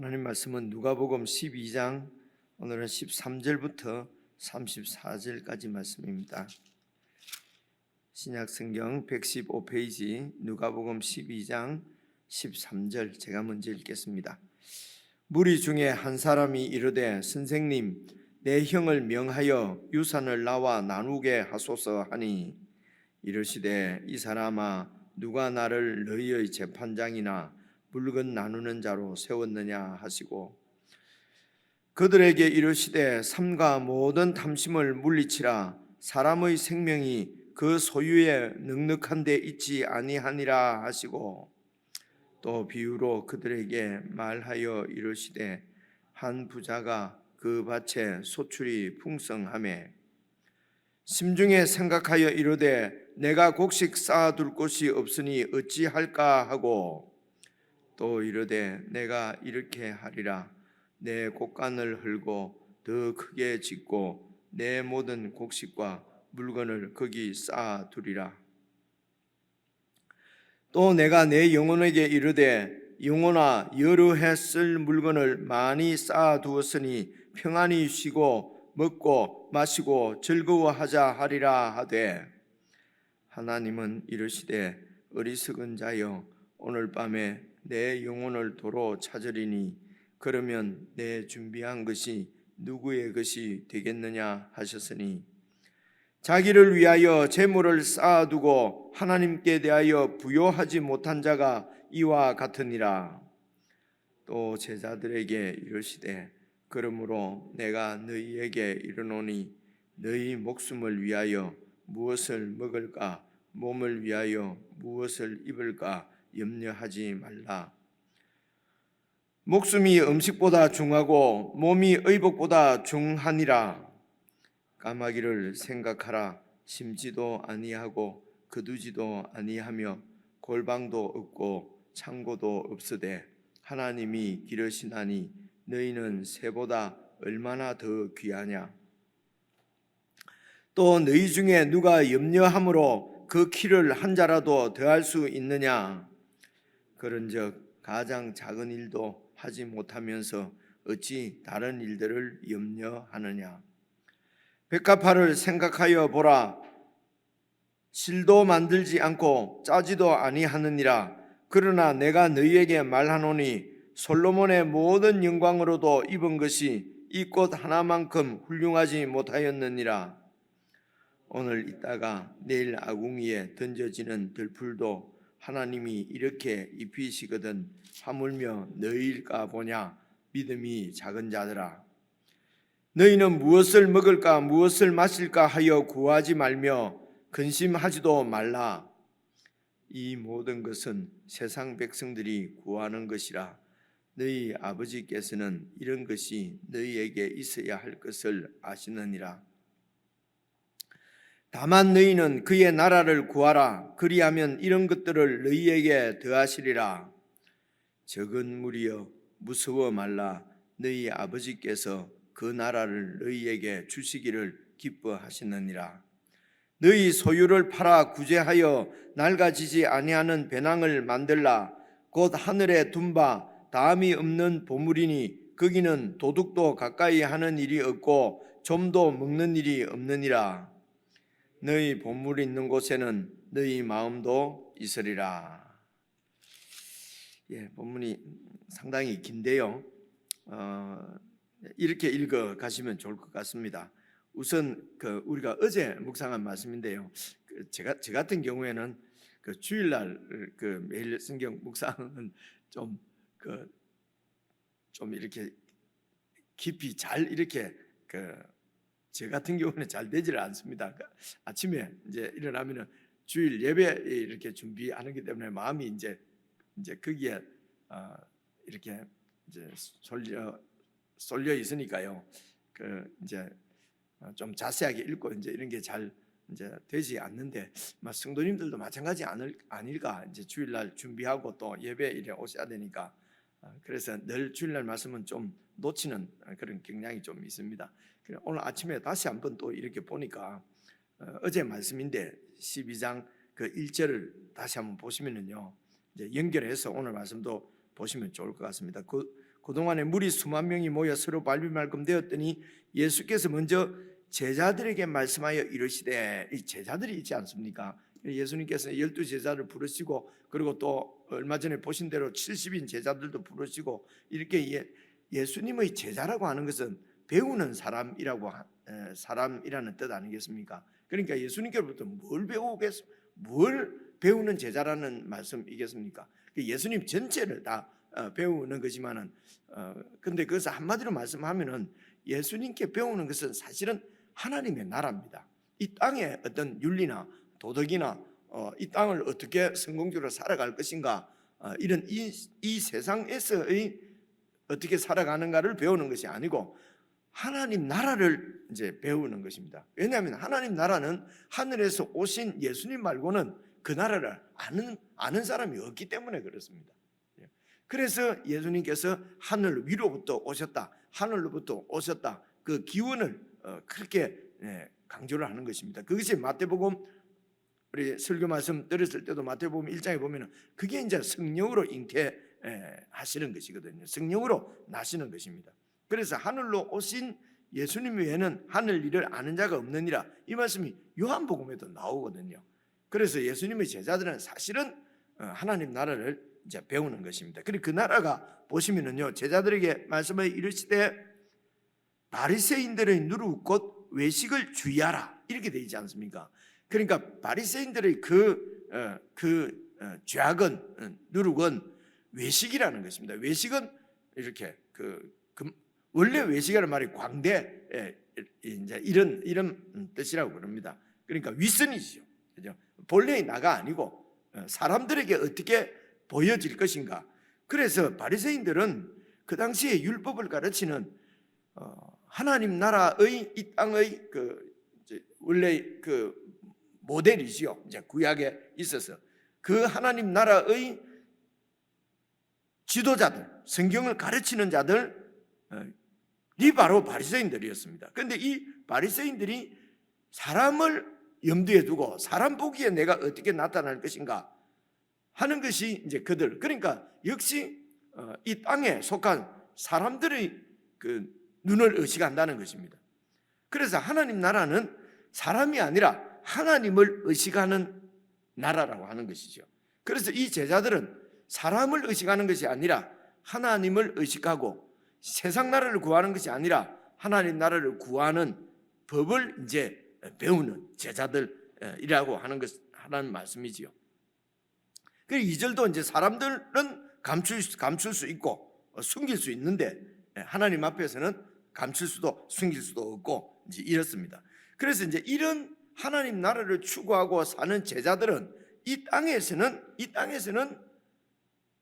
하나님 말씀은 누가복음 12장 오늘은 13절부터 34절까지 말씀입니다. 신약성경 115페이지 누가복음 12장 13절 제가 먼저 읽겠습니다. 무리 중에 한 사람이 이르되 선생님 내 형을 명하여 유산을 나와 나누게 하소서 하니 이르시되 이 사람아 누가 나를 너희의 재판장이나 물건 나누는 자로 세웠느냐 하시고 그들에게 이르시되 삼가 모든 탐심을 물리치라 사람의 생명이 그 소유에 넉넉한 데 있지 아니하니라 하시고 또 비유로 그들에게 말하여 이르시되 한 부자가 그 밭에 소출이 풍성하매 심중에 생각하여 이르되 내가 곡식 쌓아둘 곳이 없으니 어찌할까 하고 또 이르되 내가 이렇게 하리라 내 곡간을 헐고 더 크게 짓고 내 모든 곡식과 물건을 거기 쌓아두리라. 또 내가 내 영혼에게 이르되 영혼아 여러 해 쓸 물건을 많이 쌓아두었으니 평안히 쉬고 먹고 마시고 즐거워하자 하리라 하되 하나님은 이르시되 어리석은 자여 오늘 밤에 내 영혼을 도로 찾으리니 그러면 내 준비한 것이 누구의 것이 되겠느냐 하셨으니 자기를 위하여 재물을 쌓아두고 하나님께 대하여 부요하지 못한 자가 이와 같으니라. 또 제자들에게 이르시되 그러므로 내가 너희에게 이르노니 너희 목숨을 위하여 무엇을 먹을까 몸을 위하여 무엇을 입을까 염려하지 말라. 목숨이 음식보다 중하고 몸이 의복보다 중하니라. 까마귀를 생각하라. 심지도 아니하고 거두지도 아니하며 골방도 없고 창고도 없으되 하나님이 기르시나니 너희는 새보다 얼마나 더 귀하냐. 또 너희 중에 누가 염려함으로 그 키를 한 자라도 더할 수 있느냐. 그런즉 가장 작은 일도 하지 못하면서 어찌 다른 일들을 염려하느냐. 백합화를 생각하여 보라. 실도 만들지 않고 짜지도 아니하느니라. 그러나 내가 너희에게 말하노니 솔로몬의 모든 영광으로도 입은 것이 이 꽃 하나만큼 훌륭하지 못하였느니라. 오늘 있다가 내일 아궁이에 던져지는 들풀도 하나님이 이렇게 입히시거든 하물며 너희일까 보냐. 믿음이 작은 자들아. 너희는 무엇을 먹을까 무엇을 마실까 하여 구하지 말며 근심하지도 말라. 이 모든 것은 세상 백성들이 구하는 것이라. 너희 아버지께서는 이런 것이 너희에게 있어야 할 것을 아시느니라. 다만 너희는 그의 나라를 구하라. 그리하면 이런 것들을 너희에게 더하시리라. 적은 무리여 무서워 말라. 너희 아버지께서 그 나라를 너희에게 주시기를 기뻐하시느니라. 너희 소유를 팔아 구제하여 낡아지지 아니하는 배낭을 만들라. 곧 하늘에 둔 바 다함이 없는 보물이니 거기는 도둑도 가까이 하는 일이 없고 좀도 먹는 일이 없느니라. 너희 보물이 있는 곳에는 너희 마음도 있으리라. 본문이 상당히 긴데요. 이렇게 읽어 가시면 좋을 것 같습니다. 우선 우리가 어제 묵상한 말씀인데요. 저 같은 경우에는 주일날 매일 성경 묵상은 좀 이렇게 깊이 잘 이렇게 저 같은 경우는 잘 되지를 않습니다. 아침에 이제 일어나면은 주일 예배 이렇게 준비하는 것 때문에 마음이 이제 거기에 이렇게 이제 쏠려 있으니까요. 이제 좀 자세하게 읽고 이제 이런 게 잘 이제 되지 않는데 성도님들도 마찬가지 아닐까. 이제 주일날 준비하고 또 예배일에 오셔야 되니까 그래서 늘 주일날 말씀은 좀 놓치는 그런 경향이 좀 있습니다. 오늘 아침에 다시 한번 또 이렇게 보니까 어제 말씀인데 12장 그 1절을 다시 한번 보시면은요. 이제 연결해서 오늘 말씀도 보시면 좋을 것 같습니다. 그 그동안에 무리 수만 명이 모여 서로 발비말끔 되었더니 예수께서 먼저 제자들에게 말씀하여 이르시되, 이 제자들이 있지 않습니까? 예수님께서 12제자를 부르시고, 그리고 또 얼마 전에 보신 대로 70인 제자들도 부르시고, 이렇게 예수님의 제자라고 하는 것은 배우는 사람이라는 뜻 아니겠습니까? 그러니까 예수님께로부터 뭘 배우는 제자라는 말씀이겠습니까? 예수님 전체를 다 배우는 것이지만은, 근데 그것을 한마디로 말씀하면은 예수님께 배우는 것은 사실은 하나님의 나라입니다. 이 땅의 어떤 윤리나 도덕이나 이 땅을 어떻게 성공적으로 살아갈 것인가, 이런 이 세상에서의 어떻게 살아가는가를 배우는 것이 아니고 하나님 나라를 이제 배우는 것입니다. 왜냐하면 하나님 나라는 하늘에서 오신 예수님 말고는 그 나라를 아는 사람이 없기 때문에 그렇습니다. 그래서 예수님께서 하늘 위로부터 오셨다, 하늘로부터 오셨다, 그 기운을 그렇게 강조를 하는 것입니다. 그것이 마태복음, 우리 설교 말씀 들었을 때도 마태복음 1장에 보면은 그게 이제 성령으로 잉태하시는 것이거든요. 성령으로 나시는 것입니다. 그래서 하늘로 오신 예수님 외에는 하늘 일을 아는 자가 없느니라, 이 말씀이 요한복음에도 나오거든요. 그래서 예수님의 제자들은 사실은 하나님 나라를 이제 배우는 것입니다. 그리고 그 나라가 보시면은요, 제자들에게 말씀을 이르시되 바리새인들의 누룩 곧 외식을 주의하라, 이렇게 되어 있지 않습니까? 그러니까 바리새인들의 죄악은, 누룩은 외식이라는 것입니다. 외식은 이렇게 원래 외식이라는 말이 광대, 이제 이런 뜻이라고 그럽니다. 그러니까 위선이죠. 그죠? 본래의 나가 아니고 사람들에게 어떻게 보여질 것인가. 그래서 바리새인들은 그 당시에 율법을 가르치는 하나님 나라의 이 땅의 원래 모델이지요. 이제 구약에 있어서 그 하나님 나라의 지도자들, 성경을 가르치는 자들이 바로 바리새인들이었습니다. 그런데 이 바리새인들이 사람을 염두에 두고 사람 보기에 내가 어떻게 나타날 것인가 하는 것이 이제 그러니까 역시 이 땅에 속한 사람들의 그 눈을 의식한다는 것입니다. 그래서 하나님 나라는 사람이 아니라 하나님을 의식하는 나라라고 하는 것이죠. 그래서 이 제자들은 사람을 의식하는 것이 아니라 하나님을 의식하고, 세상 나라를 구하는 것이 아니라 하나님 나라를 구하는 법을 이제 배우는 제자들이라고 하는 말씀이지요. 그리고 2절도 이제 사람들은 감출 수 있고 숨길 수 있는데 하나님 앞에서는 감출 수도 숨길 수도 없고 이제 이렇습니다. 그래서 이제 이런 하나님 나라를 추구하고 사는 제자들은 이 땅에서는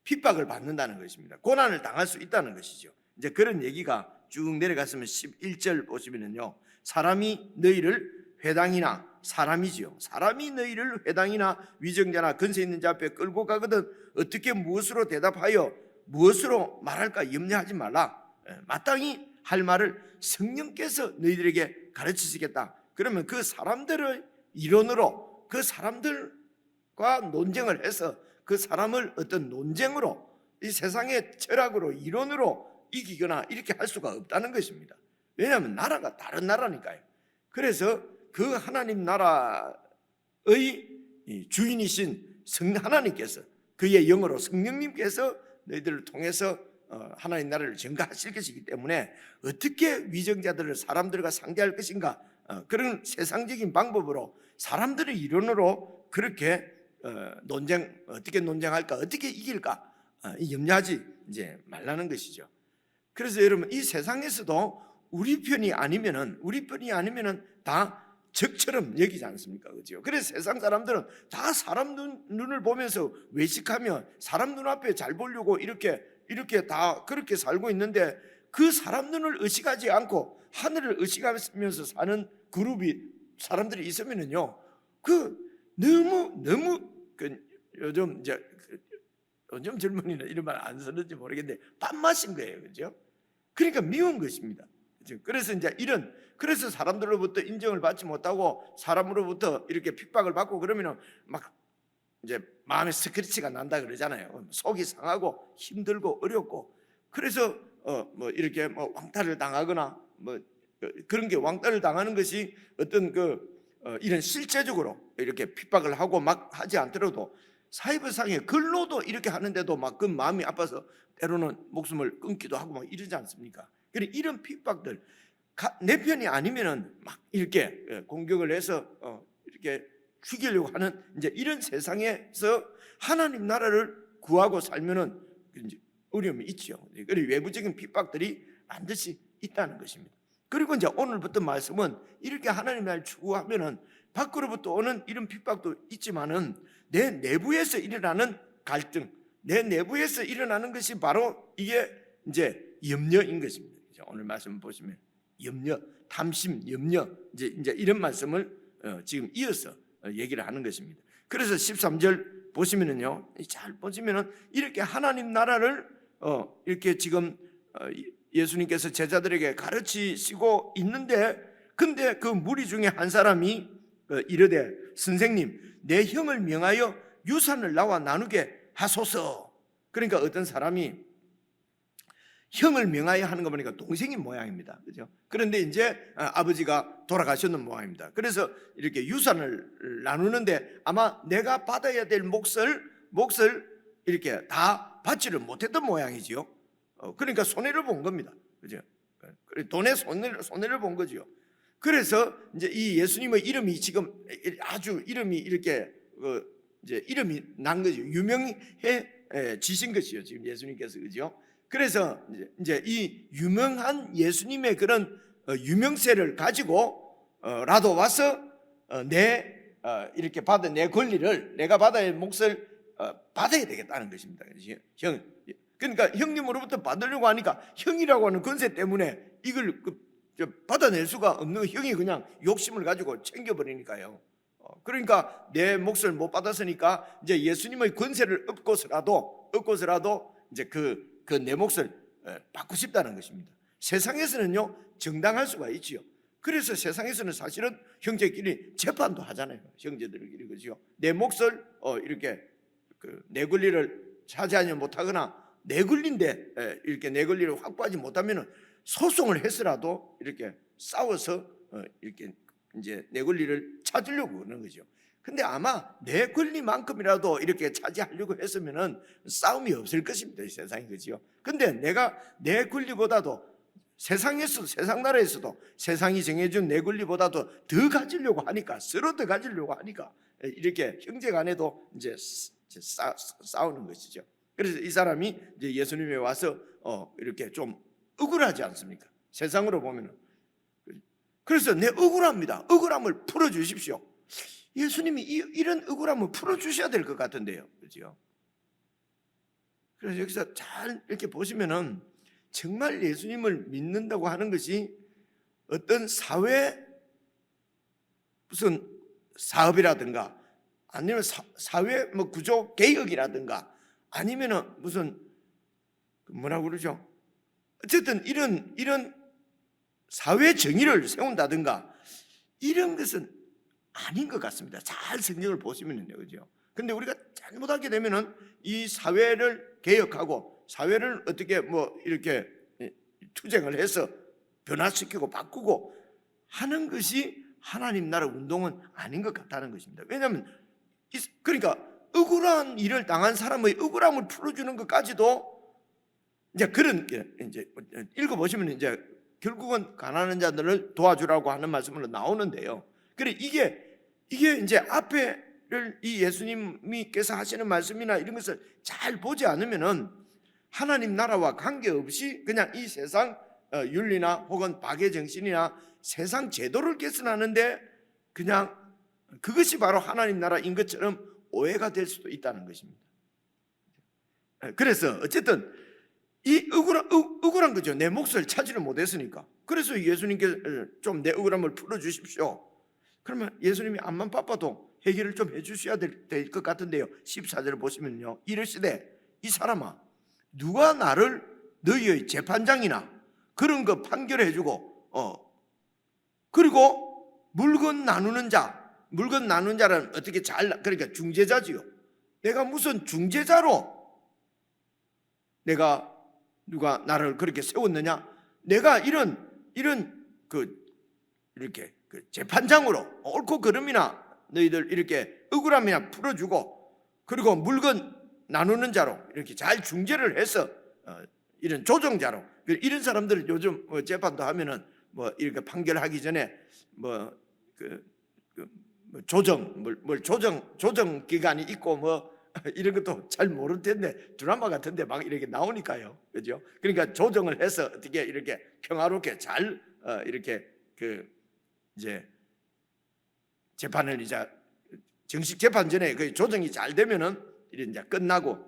핍박을 받는다는 것입니다. 고난을 당할 수 있다는 것이죠. 이제 그런 얘기가 쭉 내려갔으면 11절 보시면은요, 사람이 너희를 회당이나, 사람이지요, 사람이 너희를 회당이나 위정자나 근세 있는 자 앞에 끌고 가거든 어떻게 무엇으로 대답하여 무엇으로 말할까 염려하지 말라. 마땅히 할 말을 성령께서 너희들에게 가르치시겠다. 그러면 그 사람들의 이론으로, 그 사람들과 논쟁을 해서 그 사람을 어떤 논쟁으로, 이 세상의 철학으로, 이론으로 이기거나 이렇게 할 수가 없다는 것입니다. 왜냐하면 나라가 다른 나라니까요. 그래서 그 하나님 나라의 주인이신 하나님께서, 그의 영으로 성령님께서 너희들을 통해서 하나님 나라를 증거하실 것이기 때문에 어떻게 위정자들을 사람들과 상대할 것인가, 그런 세상적인 방법으로, 사람들의 이론으로 그렇게 어떻게 논쟁할까, 어떻게 이길까 염려하지 이제 말라는 것이죠. 그래서 여러분, 이 세상에서도 우리 편이 아니면은 다 적처럼 여기지 않습니까? 그죠? 그래서 세상 사람들은 다 사람 눈을 보면서 외식하며 사람 눈앞에 잘 보려고 이렇게 다 그렇게 살고 있는데, 그 사람 눈을 의식하지 않고 하늘을 의식하면서 사는 그룹이 사람들이 있으면은요, 너무 요즘 젊은이는 이런 말 안 쓰는지 모르겠는데 빤맛인 거예요, 그죠? 그러니까 미운 것입니다. 그래서 이제 그래서 사람들로부터 인정을 받지 못하고 사람으로부터 이렇게 핍박을 받고 그러면은 막 이제 마음에 스크래치가 난다 그러잖아요. 속이 상하고 힘들고 어렵고, 그래서 뭐 이렇게 뭐 왕따를 당하거나 뭐 그런 게 왕따를 당하는 것이 어떤 이런 실제적으로 이렇게 핍박을 하고 막 하지 않더라도 사이버상의 글로도 이렇게 하는데도 막 그 마음이 아파서 때로는 목숨을 끊기도 하고 막 이러지 않습니까? 그래 이런 핍박들 내 편이 아니면은 막 이렇게 공격을 해서 이렇게 죽이려고 하는 이제 이런 세상에서 하나님 나라를 구하고 살면은 이제 어려움이 있죠. 그리고 외부적인 핍박들이 반드시 있다는 것입니다. 그리고 이제 오늘부터 말씀은 이렇게 하나님 나라를 추구하면은 밖으로부터 오는 이런 핍박도 있지만은 내 내부에서 일어나는 갈등, 내 내부에서 일어나는 것이 바로 이게 이제 염려인 것입니다. 오늘 말씀 보시면 염려, 탐심, 염려 이제 이런 말씀을 지금 이어서 얘기를 하는 것입니다. 그래서 13절 보시면은요, 잘 보시면은 이렇게 하나님 나라를 이렇게 지금 예수님께서 제자들에게 가르치시고 있는데, 근데 그 무리 중에 한 사람이 이르되 선생님, 내 형을 명하여 유산을 나와 나누게 하소서. 그러니까 어떤 사람이 형을 명하여 하는 거 보니까 동생인 모양입니다. 그죠? 그런데 이제 아버지가 돌아가셨는 모양입니다. 그래서 이렇게 유산을 나누는데 아마 내가 받아야 될 몫을 이렇게 다 받지를 못했던 모양이지요. 그러니까 손해를 본 겁니다. 그죠? 돈에 손해를 본 거죠. 그래서 이제 이 예수님의 이름이 지금 아주 이름이 이렇게 이제 이름이 난 거죠. 유명해지신 것이요. 지금 예수님께서 그죠? 그래서 이제 이 유명한 예수님의 그런 유명세를 가지고 라도 와서 이렇게 받은 내 권리를 내가 받아야 할 몫을 받아야 되겠다는 것입니다. 그러니까 형님으로부터 받으려고 하니까 형이라고 하는 권세 때문에 이걸 받아낼 수가 없는 형이 그냥 욕심을 가지고 챙겨버리니까요. 그러니까 내 몫을 못 받았으니까 이제 예수님의 권세를 얻고서라도 이제 내 몫을 받고 싶다는 것입니다. 세상에서는요 정당할 수가 있지요. 그래서 세상에서는 사실은 형제끼리 재판도 하잖아요. 형제들끼리 그죠. 내 몫을 이렇게 내 권리를 차지하지 못하거나 내 권리인데 이렇게 내 권리를 확보하지 못하면은 소송을 해서라도 이렇게 싸워서 이렇게 이제 내 권리를 찾으려고 하는 거죠. 근데 아마 내 권리만큼이라도 이렇게 차지하려고 했으면은 싸움이 없을 것입니다. 이 세상이 그죠. 근데 내가 내 권리보다도 세상 나라에서도 세상이 정해준 내 권리보다도 더 가지려고 하니까 서로 더 가지려고 하니까 이렇게 형제간에도 이제 싸우는 것이죠. 그래서 이 사람이 이제 예수님에 와서 이렇게 좀 억울하지 않습니까? 세상으로 보면은. 그래서 내 억울합니다. 억울함을 풀어주십시오. 예수님이 이런 억울함을 풀어주셔야 될 것 같은데요. 그죠? 그래서 여기서 잘 이렇게 보시면은 정말 예수님을 믿는다고 하는 것이 어떤 무슨 사업이라든가 아니면 사회 뭐 구조 개혁이라든가 아니면은 무슨 뭐라고 그러죠? 어쨌든 이런 사회 정의를 세운다든가 이런 것은 아닌 것 같습니다. 잘 성경을 보시면요, 그죠? 근데 우리가 잘못하게 되면은 이 사회를 개혁하고 사회를 어떻게 뭐 이렇게 투쟁을 해서 변화시키고 바꾸고 하는 것이 하나님 나라 운동은 아닌 것 같다는 것입니다. 왜냐하면 그러니까 억울한 일을 당한 사람의 억울함을 풀어주는 것까지도 이제 그런 이제 읽어보시면 이제 결국은 가난한 자들을 도와주라고 하는 말씀으로 나오는데요. 그래 이게 이제 앞에를 이 예수님께서 하시는 말씀이나 이런 것을 잘 보지 않으면은 하나님 나라와 관계없이 그냥 이 세상 윤리나 혹은 박애 정신이나 세상 제도를 개선하는데 그냥 그것이 바로 하나님 나라인 것처럼 오해가 될 수도 있다는 것입니다. 그래서 어쨌든 이 억울한 거죠. 내 몫을 차지를 못했으니까. 그래서 예수님께서 좀 내 억울함을 풀어주십시오. 그러면 예수님이 암만 바빠도 해결을 좀 해주셔야 될 것 같은데요. 14절을 보시면요, 이르시되 이 사람아, 누가 나를 너희의 재판장이나 그런 거 판결해주고 그리고 물건 나누는 자는 어떻게 그러니까 중재자지요. 내가 무슨 중재자로 내가 누가 나를 그렇게 세웠느냐? 내가 이런 이렇게 재판장으로 옳고 그름이나 너희들 이렇게 억울함이나 풀어주고, 그리고 물건 나누는 자로 이렇게 잘 중재를 해서 이런 조정자로, 이런 사람들 요즘 재판도 하면은 이렇게 판결하기 전에 조정 기간이 있고 이런 것도 잘 모를 텐데 드라마 같은데 막 이렇게 나오니까요, 그죠? 그러니까 조정을 해서 어떻게 이렇게 평화롭게 잘 이렇게 이제 재판을 이제 정식 재판 전에 그 조정이 잘 되면은 이제 끝나고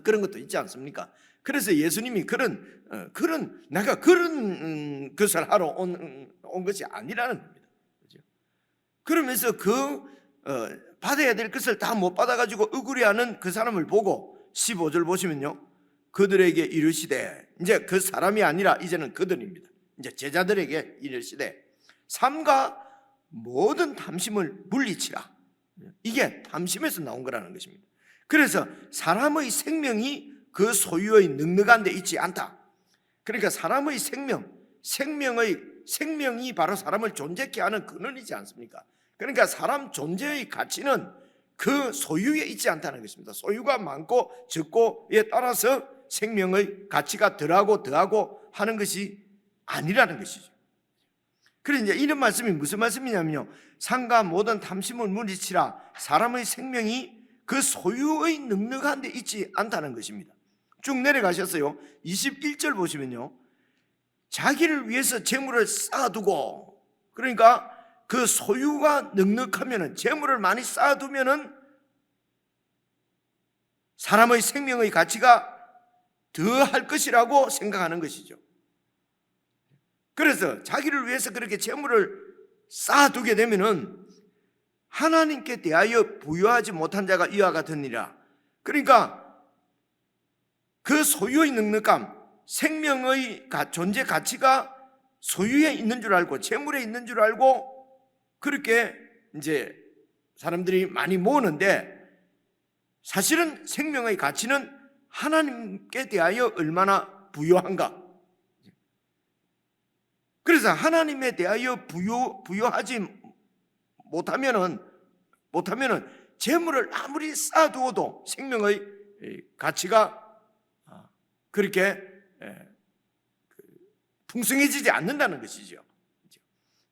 그런 것도 있지 않습니까? 그래서 예수님이 내가 그런 것을 하러 온 것이 아니라는 겁니다. 그죠? 그러면서 받아야 될 것을 다 못 받아가지고 억울해하는 그 사람을 보고 15절 보시면요, 그들에게 이르시되, 이제 그 사람이 아니라 이제는 그들입니다. 이제 제자들에게 이르시되 삼가 모든 탐심을 물리치라. 이게 탐심에서 나온 거라는 것입니다. 그래서 사람의 생명이 그 소유의 넉넉한 데 있지 않다. 그러니까 사람의 생명이 바로 사람을 존재케 하는 근원이지 않습니까? 그러니까 사람 존재의 가치는 그 소유에 있지 않다는 것입니다. 소유가 많고 적고에 따라서 생명의 가치가 더하고 하는 것이 아니라는 것이죠. 그래서 이제 이런 말씀이 무슨 말씀이냐면요, 상가 모든 탐심을 물리치라. 사람의 생명이 그 소유의 넉넉한 데 있지 않다는 것입니다. 쭉 내려가셨어요. 21절 보시면요, 자기를 위해서 재물을 쌓아두고, 그러니까 그 소유가 넉넉하면은, 재물을 많이 쌓아두면은 사람의 생명의 가치가 더할 것이라고 생각하는 것이죠. 그래서 자기를 위해서 그렇게 재물을 쌓아두게 되면은 하나님께 대하여 부여하지 못한 자가 이와 같으니라. 그러니까 그 소유의 넉넉함, 생명의 존재 가치가 소유에 있는 줄 알고, 재물에 있는 줄 알고 그렇게 이제 사람들이 많이 모으는데, 사실은 생명의 가치는 하나님께 대하여 얼마나 부여한가. 그래서 하나님에 대하여 부여하지 못하면은 재물을 아무리 쌓아두어도 생명의 가치가 그렇게 풍성해지지 않는다는 것이죠.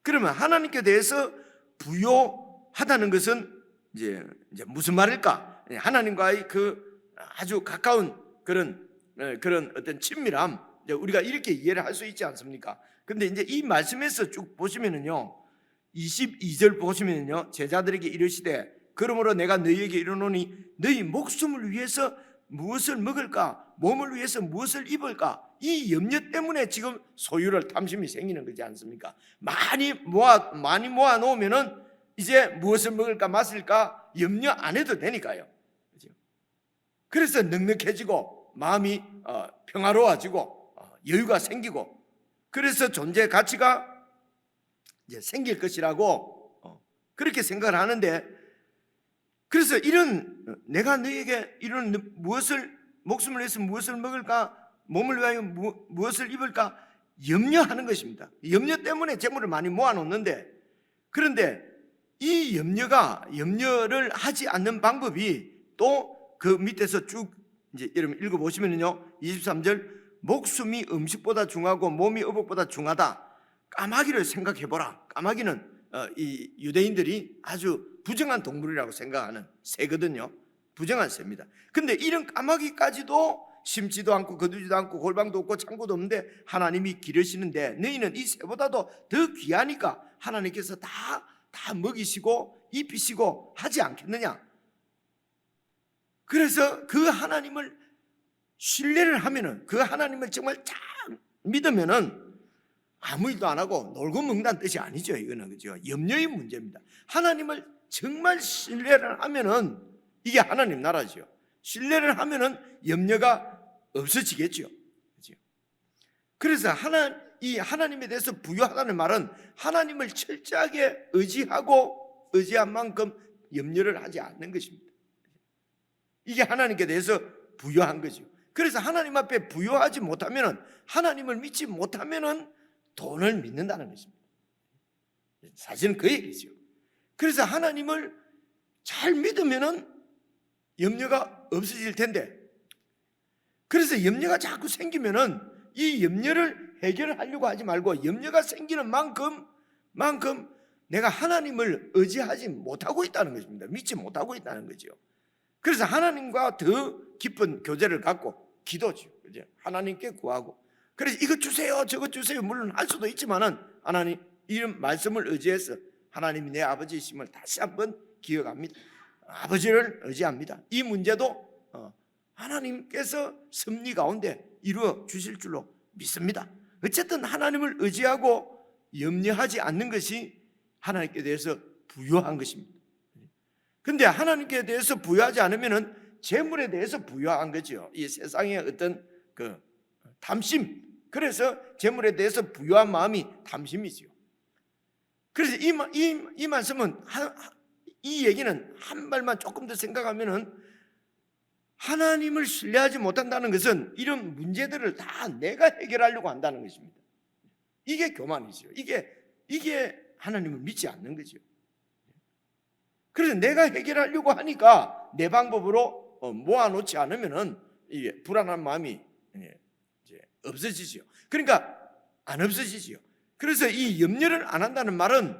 그러면 하나님께 대해서 부여하다는 것은 이제 무슨 말일까? 하나님과의 그 아주 가까운 그런 어떤 친밀함, 우리가 이렇게 이해를 할 수 있지 않습니까? 근데 이제 이 말씀에서 쭉 보시면은요, 22절 보시면은요, 제자들에게 이르시되 그러므로 내가 너희에게 이르노니 너희 목숨을 위해서 무엇을 먹을까, 몸을 위해서 무엇을 입을까, 이 염려 때문에 지금 소유를 탐심이 생기는 거지 않습니까? 많이 모아 놓으면은 이제 무엇을 먹을까 마실까 염려 안 해도 되니까요. 그래서 넉넉해지고 마음이 평화로워지고 여유가 생기고, 그래서 존재 가치가 이제 생길 것이라고 그렇게 생각을 하는데, 그래서 내가 너에게 이런 목숨을 위해서 무엇을 먹을까, 몸을 위하여 무엇을 입을까 염려하는 것입니다. 염려 때문에 재물을 많이 모아놓는데, 그런데 이 염려를 하지 않는 방법이 또 그 밑에서 쭉 이제 여러분 읽어보시면요, 23절 목숨이 음식보다 중하고 몸이 의복보다 중하다. 까마귀를 생각해보라. 까마귀는 이 유대인들이 아주 부정한 동물이라고 생각하는 새거든요. 부정한 새입니다. 근데 이런 까마귀까지도 심지도 않고 거두지도 않고 골방도 없고 창고도 없는데 하나님이 기르시는데, 너희는 이 새보다도 더 귀하니까 하나님께서 다 먹이시고 입히시고 하지 않겠느냐. 그래서 그 하나님을 신뢰를 하면은, 그 하나님을 정말 잘 믿으면은 아무 일도 안 하고 놀고 먹는다는 뜻이 아니죠. 이거는, 그죠? 염려의 문제입니다. 하나님을 정말 신뢰를 하면은 이게 하나님 나라죠. 신뢰를 하면은 염려가 없어지겠죠. 그죠? 그래서 이 하나님에 대해서 부여하다는 말은 하나님을 철저하게 의지한 만큼 염려를 하지 않는 것입니다. 이게 하나님께 대해서 부여한 거죠. 그래서 하나님 앞에 부요하지 못하면은, 하나님을 믿지 못하면은 돈을 믿는다는 것입니다. 사실은 그 얘기죠. 그래서 하나님을 잘 믿으면은 염려가 없어질 텐데, 그래서 염려가 자꾸 생기면은 이 염려를 해결하려고 하지 말고 염려가 생기는 만큼 내가 하나님을 의지하지 못하고 있다는 것입니다. 믿지 못하고 있다는 거죠. 그래서 하나님과 더 깊은 교제를 갖고 기도죠. 그죠? 하나님께 구하고, 그래서 이거 주세요, 저거 주세요, 물론 할 수도 있지만은 하나님 이런 말씀을 의지해서 하나님이 내 아버지이심을 다시 한번 기억합니다. 아버지를 의지합니다. 이 문제도 하나님께서 섭리 가운데 이루어 주실 줄로 믿습니다. 어쨌든 하나님을 의지하고 염려하지 않는 것이 하나님께 대해서 부요한 것입니다. 그런데 하나님께 대해서 부요하지 않으면은 재물에 대해서 부요한 거죠. 이 세상의 어떤 그 탐심, 그래서 재물에 대해서 부요한 마음이 탐심이죠. 그래서 이 말씀은 이 얘기는 한 발만 조금 더 생각하면은 하나님을 신뢰하지 못한다는 것은 이런 문제들을 다 내가 해결하려고 한다는 것입니다. 이게 교만이죠. 이게 하나님을 믿지 않는 거죠. 그래서 내가 해결하려고 하니까 내 방법으로 모아놓지 않으면은 이게 불안한 마음이 이제 없어지죠. 그러니까 안 없어지지요. 그래서 이 염려를 안 한다는 말은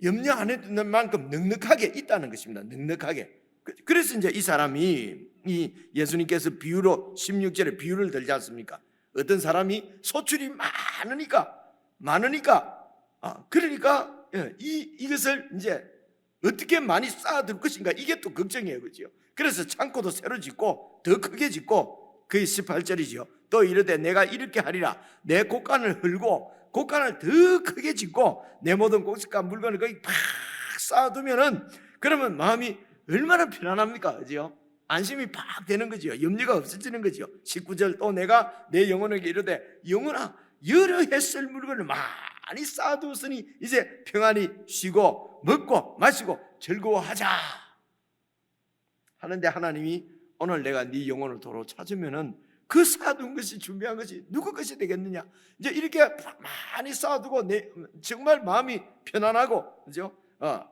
염려 안 해두는 만큼 넉넉하게 있다는 것입니다. 넉넉하게. 그래서 이제 이 사람이, 이 예수님께서 비유로 16절에 비유를 들지 않습니까? 어떤 사람이 소출이 많으니까 그러니까 이것을 이제 어떻게 많이 쌓아둘 것인가, 이게 또 걱정이에요. 그죠? 그래서 창고도 새로 짓고 더 크게 짓고, 그게 18절이죠. 또 이르되 내가 이렇게 하리라, 내 곳간을 헐고 곳간을 더 크게 짓고 내 모든 곡식과 물건을 거기 팍 쌓아두면은, 그러면 마음이 얼마나 편안합니까? 그죠? 안심이 팍 되는 거죠. 염려가 없어지는 거죠. 19절 또 내가 내 영혼에게 이르되 영혼아, 여러 해 쓸 물건을 많이 쌓아두었으니 이제 평안히 쉬고 먹고 마시고 즐거워하자 하는데, 하나님이 오늘 내가 네 영혼을 도로 찾으면은 그 쌓아둔 것이, 준비한 것이 누구 것이 되겠느냐? 이제 이렇게 많이 쌓아두고 정말 마음이 편안하고, 그죠?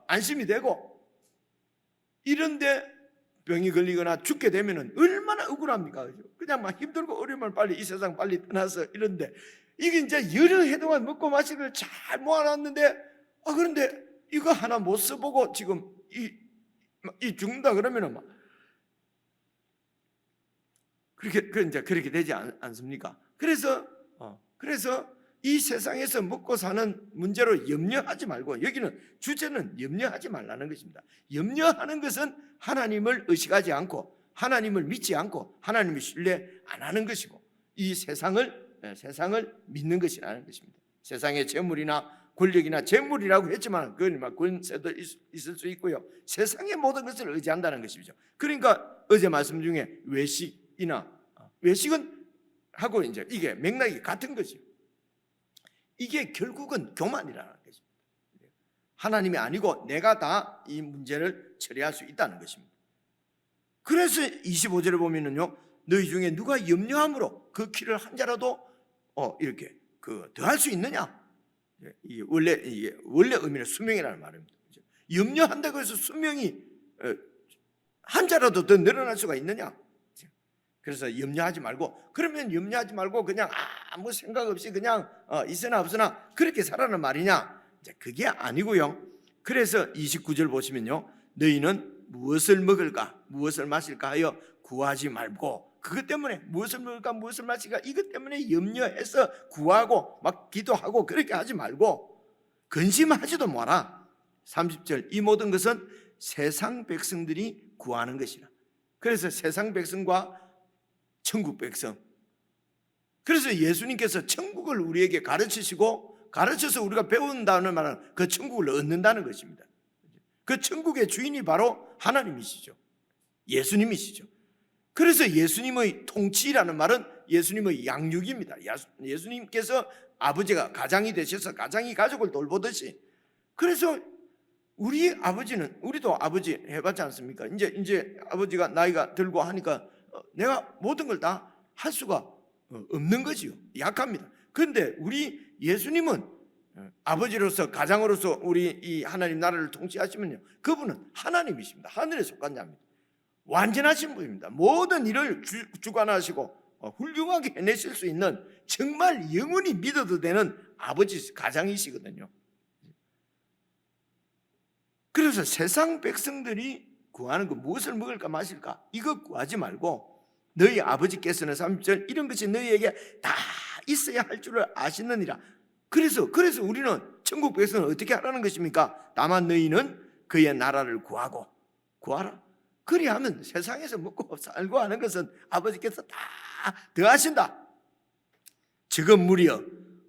안심이 되고, 이런데 병이 걸리거나 죽게 되면은 얼마나 억울합니까? 그죠? 그냥 막 힘들고 어려우면 빨리 이 세상 빨리 떠나서, 이런데 이게 이제 여러 해 동안 먹고 마실 걸 잘 모아놨는데, 그런데 이거 하나 못 써보고 지금 이 죽는다 그러면은 막 그렇게 되지 않습니까? 그래서 이 세상에서 먹고 사는 문제로 염려하지 말고, 여기는 주제는 염려하지 말라는 것입니다. 염려하는 것은 하나님을 의식하지 않고 하나님을 믿지 않고 하나님을 신뢰 안 하는 것이고, 이 세상을 믿는 것이라는 것입니다. 세상의 재물이나 권력이나 재물이라고 했지만 그건 막 권세도 있을 수 있고요. 세상의 모든 것을 의지한다는 것이죠. 그러니까 어제 말씀 중에 외식은 하고 이제 이게 맥락이 같은 거죠. 이게 결국은 교만이라는 것입니다. 하나님이 아니고 내가 다 이 문제를 처리할 수 있다는 것입니다. 그래서 25절에 보면은요, 너희 중에 누가 염려함으로 그 키를 한 자라도 이렇게 더할 수 있느냐? 이게 원래 의미는 수명이라는 말입니다. 염려한다고 해서 수명이 한 자라도 더 늘어날 수가 있느냐? 그래서 염려하지 말고, 그러면 염려하지 말고 그냥 아무 생각 없이 그냥 있으나 없으나 그렇게 살라는 말이냐? 그게 아니고요. 그래서 29절 보시면요, 너희는 무엇을 먹을까 무엇을 마실까 하여 구하지 말고, 그것 때문에 무엇을 먹을까 무엇을 마실까 이것 때문에 염려해서 구하고 막 기도하고 그렇게 하지 말고 근심하지도 마라. 30절 이 모든 것은 세상 백성들이 구하는 것이라. 그래서 세상 백성과 천국 백성, 그래서 예수님께서 천국을 우리에게 가르쳐서 우리가 배운다는 말은 그 천국을 얻는다는 것입니다. 그 천국의 주인이 바로 하나님이시죠. 예수님이시죠. 그래서 예수님의 통치라는 말은 예수님의 양육입니다. 예수님께서 아버지가 가장이 되셔서 가장이 가족을 돌보듯이, 그래서 우리 아버지는, 우리도 아버지 해봤지 않습니까? 이제 아버지가 나이가 들고 하니까 내가 모든 걸 다 할 수가 없는 거지요. 약합니다. 그런데 우리 예수님은 아버지로서 가장으로서 우리 이 하나님 나라를 통치하시면요, 그분은 하나님이십니다. 하늘에 속한 자입니다. 완전하신 분입니다. 모든 일을 주관하시고 훌륭하게 해내실 수 있는 정말 영원히 믿어도 되는 아버지 가장이시거든요. 그래서 세상 백성들이 구하는 거 무엇을 먹을까 마실까 이거 구하지 말고 너희 아버지께서는 30절 이런 것이 너희에게 다 있어야 할 줄을 아시느니라. 그래서 우리는 천국 백성은 어떻게 하라는 것입니까? 다만 너희는 그의 나라를 구하라. 그리하면 세상에서 먹고 살고 하는 것은 아버지께서 다 더하신다. 적은 무리여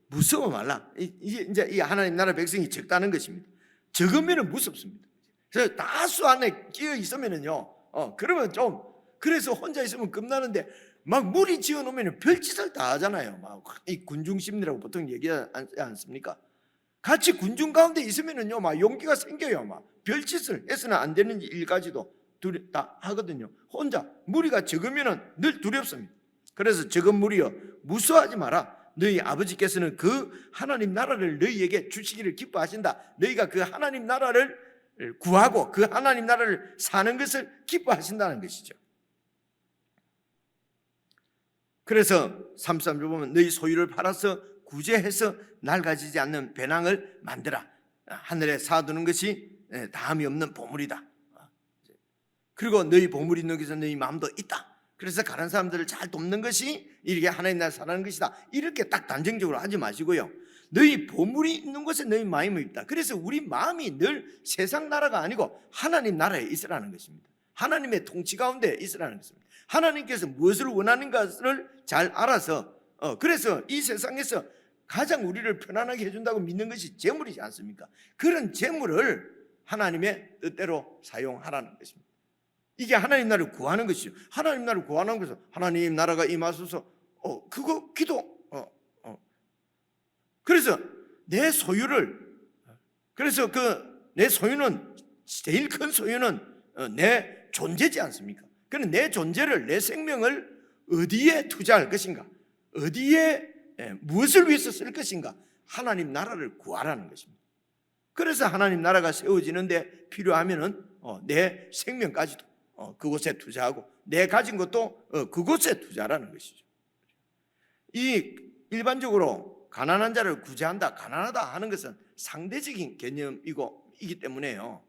무서워 말라. 이제 이 하나님 나라 백성이 적다는 것입니다. 적으면 무섭습니다. 그래서 다수 안에 끼어 있으면요, 그러면 좀 그래서 혼자 있으면 겁나는데 막 무리 지어 놓으면 별짓을 다 하잖아요. 막 이 군중 심리라고 보통 얘기하지 않습니까? 같이 군중 가운데 있으면은요, 막 용기가 생겨요. 막 별짓을 해서는 안 되는 일까지도 다 하거든요. 혼자 무리가 적으면은 늘 두렵습니다. 그래서 적은 무리여 무서워하지 마라. 너희 아버지께서는 그 하나님 나라를 너희에게 주시기를 기뻐하신다. 너희가 그 하나님 나라를 구하고 그 하나님 나라를 사는 것을 기뻐하신다는 것이죠. 그래서 33절 보면 너희 소유를 팔아서 구제해서 낡아지지 않는 배낭을 만들어 하늘에 쌓아두는 것이 다함이 없는 보물이다. 그리고 너희 보물이 있는 곳에서 너희 마음도 있다. 그래서 가난한 사람들을 잘 돕는 것이 이렇게 하나님 나라 사는 것이다. 이렇게 딱 단정적으로 하지 마시고요, 너희 보물이 있는 곳에 너희 마음이 있다. 그래서 우리 마음이 늘 세상 나라가 아니고 하나님 나라에 있으라는 것입니다. 하나님의 통치 가운데 있으라는 것입니다. 하나님께서 무엇을 원하는 것을 잘 알아서 그래서 이 세상에서 가장 우리를 편안하게 해준다고 믿는 것이 재물이지 않습니까? 그런 재물을 하나님의 뜻대로 사용하라는 것입니다. 이게 하나님 나라를 구하는 것이죠. 하나님 나라를 구하는 것은 하나님 나라가 임하소서, 그거 기도. 그래서 내 소유를, 그래서 내 소유는, 제일 큰 소유는 내 존재지 않습니까? 그럼 내 존재를, 내 생명을 어디에 투자할 것인가? 어디에 무엇을 위해서 쓸 것인가? 하나님 나라를 구하라는 것입니다. 그래서 하나님 나라가 세워지는데 필요하면은 내 생명까지도 그곳에 투자하고 내 가진 것도 그곳에 투자하라는 것이죠. 이 일반적으로 가난한 자를 구제한다, 가난하다 하는 것은 상대적인 개념이기 때문에요.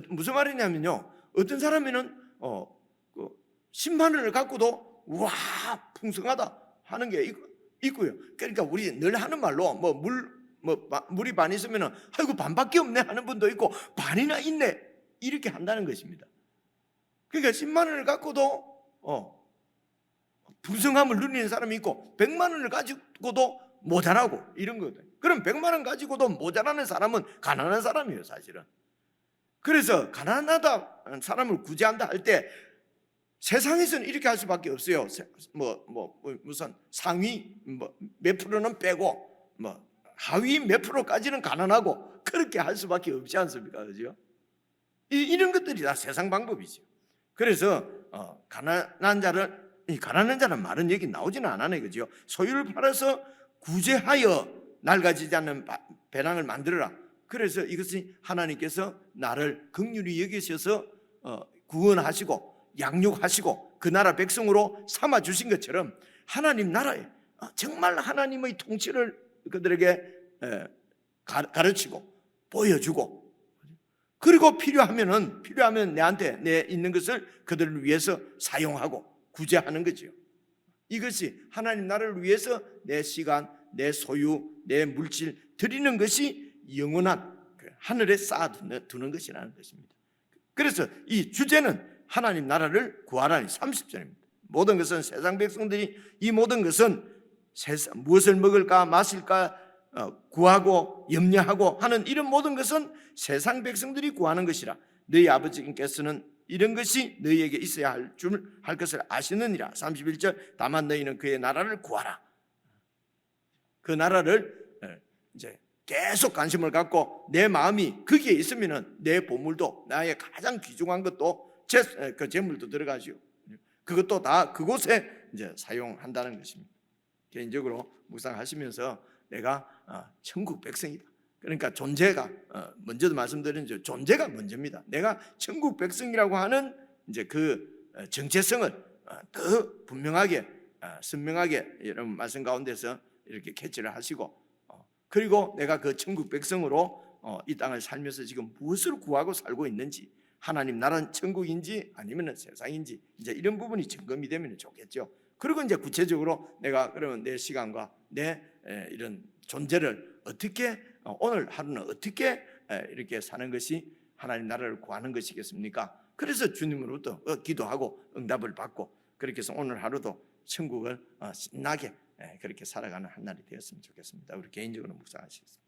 무슨 말이냐면요, 어떤 사람은 10만 원을 갖고도 와 풍성하다 하는 게 있고요. 그러니까 우리 늘 하는 말로 물이 반 있으면은 아이고 반밖에 없네 하는 분도 있고 반이나 있네 이렇게 한다는 것입니다. 그러니까 10만 원을 갖고도 풍성함을 누리는 사람이 있고 100만 원을 가지고도 모자라고 이런 거거든요. 그럼 100만 원 가지고도 모자라는 사람은 가난한 사람이에요, 사실은. 그래서 가난하다 사람을 구제한다 할 때 세상에서는 이렇게 할 수밖에 없어요. 무슨 상위 몇 프로는 빼고 하위 몇 프로까지는 가난하고 그렇게 할 수밖에 없지 않습니까? 그죠? 이런 것들이 다 세상 방법이죠. 그래서 가난한 자는 말은 여기 나오지는 않아요, 그죠? 소유를 팔아서 구제하여 낡아지지 않는 배낭을 만들어라. 그래서 이것이 하나님께서 나를 긍휼히 여기셔서 구원하시고 양육하시고 그 나라 백성으로 삼아 주신 것처럼 하나님 나라에 정말 하나님의 통치를 그들에게 가르치고 보여주고, 그리고 필요하면 내한테 내 있는 것을 그들을 위해서 사용하고 구제하는 거죠. 이것이 하나님 나라를 위해서 내 시간, 내 소유, 내 물질 드리는 것이 영원한 하늘에 쌓아두는 것이라는 것입니다. 그래서 이 주제는 하나님 나라를 구하라니 30절입니다. 모든 것은 세상 백성들이 이 모든 것은 무엇을 먹을까 마실까 구하고 염려하고 하는 이런 모든 것은 세상 백성들이 구하는 것이라. 너희 아버지께서는 이런 것이 너희에게 있어야 할 것을 아시느니라. 31절 다만 너희는 그의 나라를 구하라. 그 나라를 이제 계속 관심을 갖고 내 마음이 거기에 있으면은 내 보물도 나의 가장 귀중한 것도 그 재물도 들어가죠. 그것도 다 그곳에 이제 사용한다는 것입니다. 개인적으로 묵상하시면서 내가 천국 백성이다. 그러니까 존재가 먼저도 말씀드린 존재가 먼저입니다. 내가 천국 백성이라고 하는 이제 그 정체성을 더 분명하게 선명하게 여러분 말씀 가운데서 이렇게 캐치를 하시고 그리고 내가 그 천국 백성으로 이 땅을 살면서 지금 무엇을 구하고 살고 있는지 하나님 나라는 천국인지 아니면 세상인지 이제 이런 부분이 점검이 되면 좋겠죠. 그리고 이제 구체적으로 내가 그러면 내 시간과 내 이런 존재를 어떻게 오늘 하루는 어떻게 이렇게 사는 것이 하나님 나라를 구하는 것이겠습니까? 그래서 주님으로부터 기도하고 응답을 받고 그렇게 해서 오늘 하루도 천국을 신나게 그렇게 살아가는 한 날이 되었으면 좋겠습니다. 우리 개인적으로 묵상하시겠습니다.